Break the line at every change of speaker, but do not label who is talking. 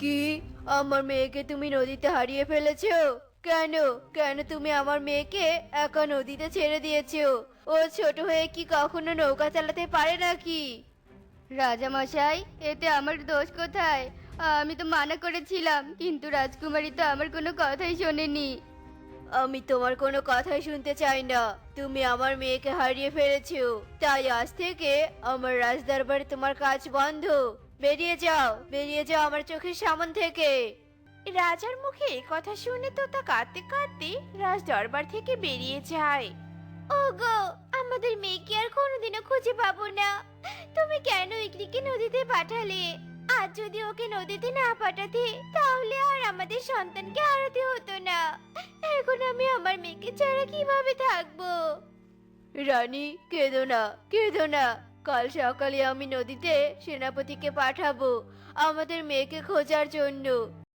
কি? আমার মেয়েকে তুমি নদীতে হারিয়ে ফেলেছো? কেন? কেন তুমি আমার মেয়েকে একা নদীতে ছেড়ে দিয়েছো? ও ছোট হয়ে কি কখনো নৌকা চালাতে পারে নাকি?
রাজামশাই, এতে আমার দোষ কোথায়? আমি তো মানা করেছিলাম, কিন্তু রাজকুমারী তো আমার কোনো কথাই শোনেনি।
আমি তোমার কোনো কথাই শুনতে চাই না। তুমি আমার মেয়েকে হারিয়ে ফেলেছো, তাই আজ থেকে আমার রাজদরবারে তোমার কাজ বন্ধ। বেরিয়ে যাও, বেরিয়ে যাও আমার চোখের সামনে থেকে। রাজার মুখে এই কথা শুনে তোতা কাঁদতে কাঁদতে রাজ দরবার থেকে বেরিয়ে যায়। ওগো, আমাদের মেয়েকে আর কোনোদিনও খুঁজে পাবো না। তুমি কেন ইকরিকে নদীতে পাঠালে? আজ যদি ওকে নদীতে না পাঠাতে, তাহলে আর আমাদের সন্তানকে হারাতে হতো না। এখন আমি আমার মেয়েকে ছাড়া কিভাবে থাকবো? রানী, কেঁদো না, কেঁদো না। কাল সকালে আমি নদীতে সেনাপতিকে পাঠাবো আমাদের মেয়েকে খোঁজার জন্য।